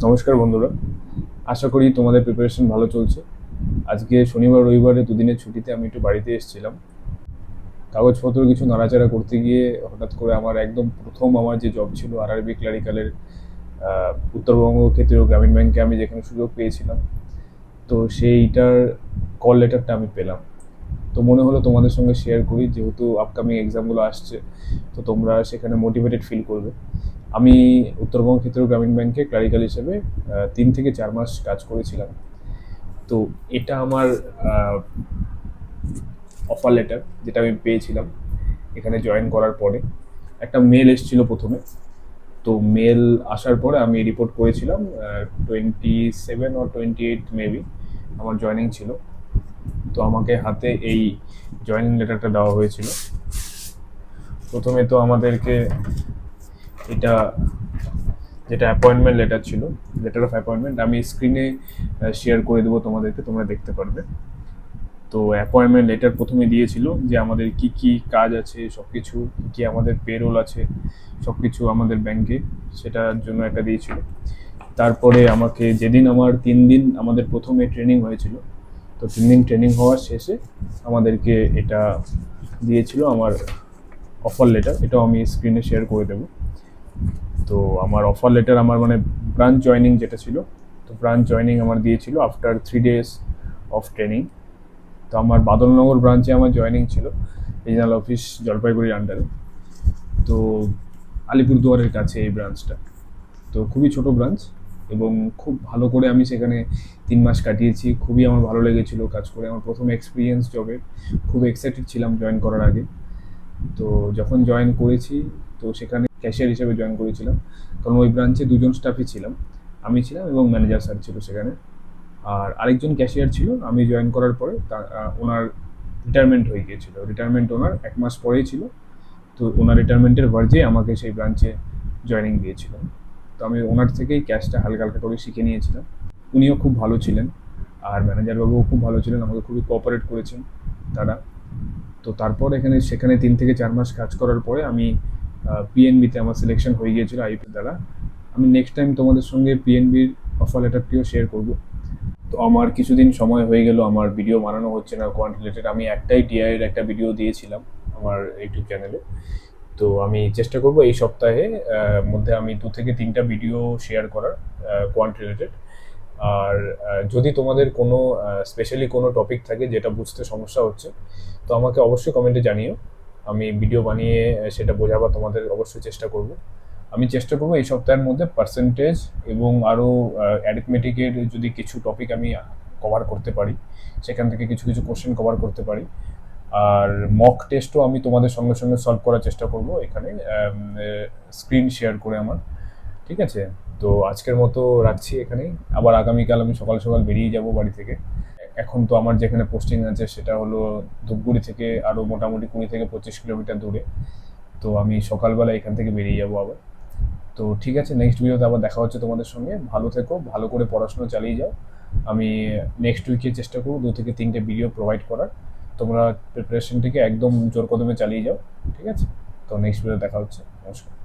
নমস্কার বন্ধুরা, আশা করি তোমাদের প্রিপারেশন ভালো চলছে। আজকে শনিবার রবিবারে দুদিনের ছুটিতে আমি একটু বাড়িতে এসেছিলাম। কাগজপত্র কিছু নাড়াচাড়া করতে গিয়ে হঠাৎ করে আমার একদম প্রথম আমার যে জব ছিল আরআরবি ক্লারিক্যালের, উত্তরবঙ্গ ক্ষেত্রীয় গ্রামীণ ব্যাংকে আমি যেখানে সুযোগ পেয়েছিলাম, তো সেইটার কল লেটারটা আমি পেলাম। তো মনে হলো তোমাদের সঙ্গে শেয়ার করি, যেহেতু আপকামিং এক্সামগুলো আসছে, তো তোমরা সেখানে মোটিভেটেড ফিল করবে। আমি উত্তরবঙ্গ ক্ষেত্রীয় গ্রামীণ ব্যাংকে ক্লারিক্যাল হিসেবে 3 থেকে 4 মাস কাজ করেছিলাম। তো এটা আমার অফার লেটার যেটা আমি পেয়েছিলাম এখানে জয়েন করার পরে। একটা মেল এসেছিল প্রথমে। তো মেল আসার পরে আমি রিপোর্ট করেছিলাম। 27 or 28 মেবি আমার জয়েনিং ছিল। তো আমাকে হাতে এই জয়েনিং লেটারটা দেওয়া হয়েছিল। প্রথমে তো আমাদেরকে এটা, যেটা অ্যাপয়েন্টমেন্ট লেটার ছিল, লেটার অফ অ্যাপয়েন্টমেন্ট, আমি স্ক্রিনে শেয়ার করে দেবো তোমাদেরকে, তোমরা দেখতে পারবে। তো অ্যাপয়েন্টমেন্ট লেটার প্রথমে দিয়েছিল যে আমাদের কি কি কাজ আছে, সব কিছু কি আমাদের পেরোল আছে, সব কিছু আমাদের ব্যাংকে, সেটার জন্য একটা দিয়েছিল। তারপরে আমাকে যেদিন আমার 3 দিন আমাদের প্রথমে ট্রেনিং হয়েছিল, তো 3 দিন ট্রেনিং হওয়ার শেষে আমাদেরকে এটা দিয়েছিল আমার অফার লেটার। এটাও আমি স্ক্রিনে শেয়ার করে দেবো। তো আমার অফার লেটার আমার মানে ব্রাঞ্চ জয়নিং যেটা ছিল, তো ব্রাঞ্চ জয়নিং আমার দিয়েছিল আফটার 3 days অফ ট্রেনিং। তো আমার বাদলনগর ব্রাঞ্চে আমার জয়েনিং ছিল, রিজনাল অফিস জলপাইগুড়ির আন্ডারে। তো আলিপুরদুয়ারের কাছে এই ব্রাঞ্চটা। তো খুবই ছোট ব্রাঞ্চ, এবং খুব ভালো করে আমি সেখানে 3 মাস কাটিয়েছি। খুবই আমার ভালো লেগেছিল কাজ করে, আমার প্রথম এক্সপিরিয়েন্স জবে। খুব এক্সাইটেড ছিলাম জয়েন করার আগে। তো যখন জয়েন করেছি, তো সেখানে ক্যাশিয়ার হিসেবে জয়েন করেছিলাম, কারণ ওই ব্রাঞ্চে দুজন স্টাফই ছিলাম। আমি ছিলাম এবং ম্যানেজার স্যার ছিল সেখানে। আর আরেকজন ক্যাশিয়ার ছিল, আমি জয়েন করার পরে ওনার রিটায়ারমেন্ট হয়ে গিয়েছিল। রিটায়ারমেন্ট ওনার 1 মাস পরেই ছিল। তো ওনার রিটায়ারমেন্টের ভার্জে আমাকে সেই ব্রাঞ্চে জয়েনিং দিয়েছিল। তো আমি ওনার থেকেই ক্যাশটা হালকা হালকা করে শিখে নিয়েছিলাম। উনিও খুব ভালো ছিলেন, আর ম্যানেজারবাবুও খুব ভালো ছিলেন, আমাকে খুবই কোঅপারেট করেছেন তারা। তো তারপর সেখানে 3 থেকে 4 মাস কাজ করার পরে আমি পিএনবিতে আমার সিলেকশন হয়ে গিয়েছিল আইপি দ্বারা। আমি নেক্সট টাইম তোমাদের সঙ্গে পিএনবির অফার লেটারটিও শেয়ার করব। তো আমার কিছুদিন সময় হয়ে গেল, আমার ভিডিও বানানো হচ্ছে না কোয়ান্ট রিলেটেড। আমি একটাই টিআই এর একটা ভিডিও দিয়েছিলাম আমার ইউটিউব চ্যানেলে। তো আমি চেষ্টা করব এই সপ্তাহে মধ্যে আমি 2 থেকে 3টা ভিডিও শেয়ার করার কোয়ান্ট রিলেটেড। আর যদি তোমাদের কোনো স্পেশালি কোনো টপিক থাকে যেটা বুঝতে সমস্যা হচ্ছে, তো আমাকে অবশ্যই কমেন্টে জানিও। আমি ভিডিও বানিয়ে সেটা বোঝাবার তোমাদের অবশ্যই চেষ্টা করব। আমি চেষ্টা করবো এই সপ্তাহের মধ্যে পার্সেন্টেজ এবং আরও অ্যারিথমেটিকের যদি কিছু টপিক আমি কভার করতে পারি, সেখান থেকে কিছু কিছু কোশ্চেন কভার করতে পারি। আর মক টেস্টও আমি তোমাদের সঙ্গে সঙ্গে সলভ করার চেষ্টা করব এখানে স্ক্রিন শেয়ার করে আমার। ঠিক আছে? তো আজকের মতো রাখছি এখানেই। আবার আগামীকাল আমি সকাল সকাল বেরিয়ে যাব বাড়ি থেকে। এখন তো আমার যেখানে পোস্টিং আছে সেটা হলো ধূপগুড়ি থেকে আরও মোটামুটি 20 থেকে 25 কিলোমিটার দূরে। তো আমি সকালবেলা এখান থেকে বেরিয়ে যাবো আবার। তো ঠিক আছে, নেক্সট ভিডিওতে আবার দেখা হচ্ছে তোমাদের সঙ্গে। ভালো থেকো, ভালো করে পড়াশোনা চালিয়ে যাও। আমি নেক্সট উইকে চেষ্টা করবো 2 থেকে 3টে ভিডিও প্রোভাইড করার। তোমরা প্রিপারেশনটিকে একদম জোর কদমে চালিয়ে যাও। ঠিক আছে? তো নেক্সট ভিডিও দেখা হচ্ছে। নমস্কার।